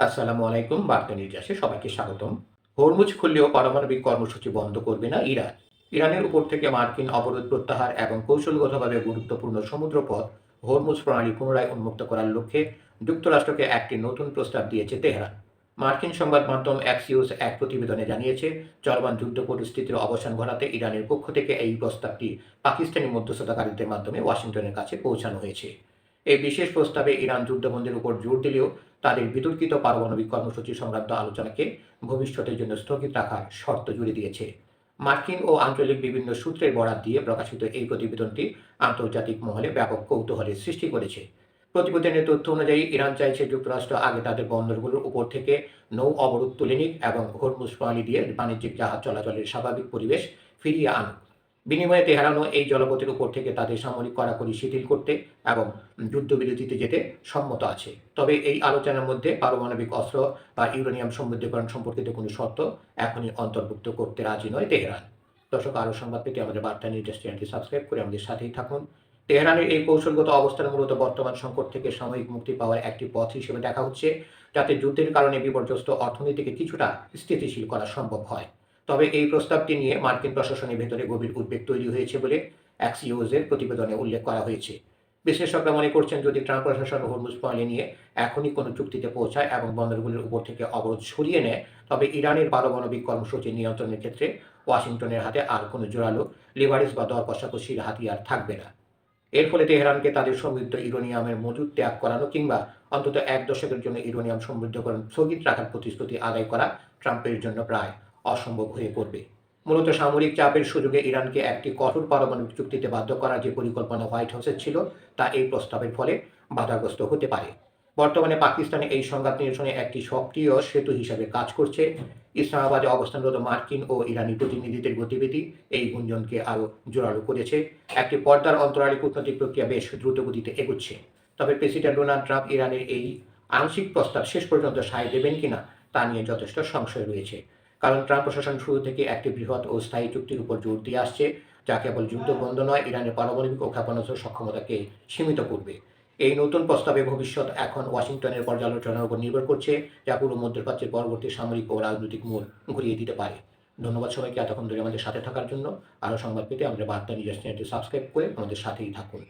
আসসালামু আলাইকুম। বার্তা নির্যাসে সবাইকে স্বাগতম। হরমুজ খুললেও পারমাণবিক কর্মসূচি বন্ধ করবে না ইরান। ইরানের উপর থেকে মার্কিন অবরোধ প্রত্যাহার এবং কৌশলগতভাবে গুরুত্বপূর্ণ সমুদ্রপথ হরমুজ প্রণালী পুনরায় উন্মুক্ত করার লক্ষ্যে যুক্তরাষ্ট্রকে একটি নতুন প্রস্তাব দিয়েছে তেহরান। মার্কিন সংবাদ মাধ্যম অ্যাক্সিওস এক প্রতিবেদনে জানিয়েছে, চলমান যুদ্ধ পরিস্থিতির অবসান ঘটাতে ইরানের পক্ষ থেকে এই প্রস্তাবটি পাকিস্তানি মধ্যস্থতাকারীদের মাধ্যমে ওয়াশিংটনের কাছে পৌঁছানো হয়েছে। এই বিশেষ প্রস্তাবে ইরান যুদ্ধবন্ধের উপর জোর দিলেও তাদের বিতর্কিত পারমাণবিক কর্মসূচি সংক্রান্ত আলোচনাকে ভবিষ্যতের জন্য স্থগিত রাখার শর্ত জুড়ে দিয়েছে। মার্কিন ও আঞ্চলিক বিভিন্ন সূত্রের বরাত দিয়ে প্রকাশিত এই প্রতিবেদনটি আন্তর্জাতিক মহলে ব্যাপক কৌতূহলের সৃষ্টি করেছে। প্রতিবেদনের তথ্য অনুযায়ী ইরান চাইছে যুক্তরাষ্ট্র আগে তাদের বন্দরগুলোর উপর থেকে নৌ অবরোধ তুলে নিক এবং হরমুজ প্রণালী দিয়ে বাণিজ্যিক জাহাজ চলাচলের স্বাভাবিক পরিবেশ ফিরিয়ে আনুক। বিনিময়ে তেহরানও এই জলপথের উপর থেকে তাদের সামরিক কড়াকড়ি শিথিল করতে এবং যুদ্ধবিরতিতে যেতে সম্মত আছে। তবে এই আলোচনার মধ্যে পারমাণবিক অস্ত্র বা ইউরেনিয়াম সমৃদ্ধকরণ সম্পর্কিত কোনো শর্ত এখনই অন্তর্ভুক্ত করতে রাজি নয় তেহরান। দর্শক, আরও সংবাদ পেতে আমাদের বার্তা নির্দেশ চ্যানেলটি সাবস্ক্রাইব করে আমাদের সাথেই থাকুন। তেহরানের এই কৌশলগত অবস্থান মূলত বর্তমান সংকট থেকে সাময়িক মুক্তি পাওয়ার একটি পথ হিসেবে দেখা হচ্ছে, যাতে যুদ্ধের কারণে বিপর্যস্ত অর্থনীতিকে কিছুটা স্থিতিশীল করা সম্ভব হয়। তবে এই প্রস্তাবটি নিয়ে মার্কিন প্রশাসনের ভেতরে গভীর উদ্বেগ তৈরি হয়েছে বলে অ্যাক্সিওসের প্রতিবেদনে উল্লেখ করা হয়েছে। বিশ্লেষকরা মনে করছেন, যদি ট্রাম্প প্রশাসন হরমুজ প্রণালী নিয়ে এখনই কোনো চুক্তিতে পৌঁছায় এবং বন্দরগুলোর উপর থেকে অবরোধ সরিয়ে নেয়, তবে ইরানের পারমাণবিক কর্মসূচি নিয়ন্ত্রণের ক্ষেত্রে ওয়াশিংটনের হাতে আর কোনো জোরালো লিভারেজ বা দর কষাকষির হাতিয়ার থাকবে না। এর ফলে তেহরানকে তাদের সমৃদ্ধ ইউরেনিয়ামের মজুদ ত্যাগ করানো কিংবা অন্তত এক দশকের জন্য ইউরেনিয়াম সমৃদ্ধকরণ স্থগিত রাখার প্রতিশ্রুতি আদায় করা ট্রাম্পের জন্য প্রায় অসম্ভব হয়ে পড়বে। মূলত সামরিক চাপের সুযোগে ইরানকে একটি কঠোর পারমাণবিক চুক্তিতে বাধ্য করার যে পরিকল্পনা হোয়াইট হাউসের ছিল, তা এই প্রস্তাবের ফলে বাধাগ্রস্ত হতে পারে। বর্তমানে পাকিস্তানে এই সংঘাত নিরসনে একটি সক্রিয় সেতু হিসাবে কাজ করছে। ইসলামাবাদে অবস্থানরত মার্কিন ও ইরানি প্রতিনিধিদের গতিবিধি এই গুঞ্জনকে আরও জোরালো করেছে। একটি পর্দার অন্তরালে কূটনৈতিক প্রক্রিয়া বেশ দ্রুত গতিতে এগোচ্ছে। তবে প্রেসিডেন্ট ডোনাল্ড ট্রাম্প ইরানের এই আংশিক প্রস্তাব শেষ পর্যন্ত সায় দেবেন কিনা তা নিয়ে যথেষ্ট সংশয় রয়েছে। কারণ ট্রাম্প প্রশাসন শুরু থেকে একটি বৃহৎ ও স্থায়ী চুক্তির উপর জোর দিয়ে আসছে, যা কেবল যুদ্ধ বন্ধ নয়, ইরানের পারমাণবিক ও ক্ষেপণাস্ত্র সক্ষমতাকে সীমিত করবে। এই নতুন প্রস্তাবে ভবিষ্যৎ এখন ওয়াশিংটনের পর্যালোচনার উপর নির্ভর করছে, যা পুরো মধ্যপ্রাচ্যের পরবর্তী সামরিক ও রাজনৈতিক মোড় ঘুরিয়ে দিতে পারে। ধন্যবাদ সবাইকে এতক্ষণ ধরে আমাদের সাথে থাকার জন্য। আরও সংবাদ পেতে আমাদের বার্তা নিজের চ্যানেলটি সাবস্ক্রাইব করে আমাদের সাথেই থাকুন।